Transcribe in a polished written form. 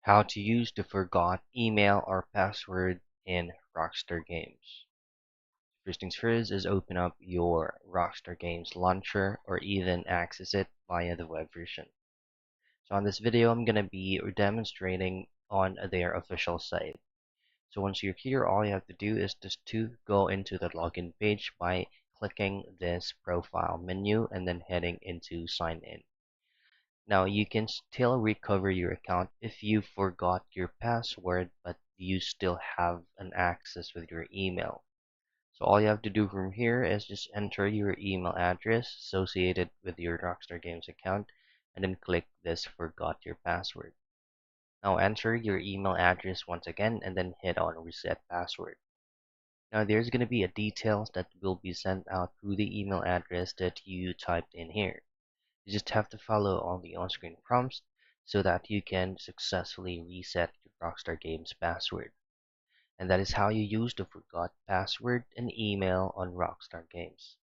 How to use the forgot email or password in Rockstar Games. First things first is open up your Rockstar Games launcher or even access it via the web version. So on this video, I'm going to be demonstrating on their official site. So once you're here, all you have to do is just to go into the login page by clicking this profile menu and then heading into sign in. Now you can still recover your account if you forgot your password, but you still have an access with your email. So all you have to do from here is just enter your email address associated with your Rockstar Games account and then click this forgot your password. Now enter your email address once again and then hit on reset password. Now there's going to be a details that will be sent out through the email address that you typed in here. You just have to follow all the on-screen prompts so that you can successfully reset your Rockstar Games password. And that is how you use the forgot password and email on Rockstar Games.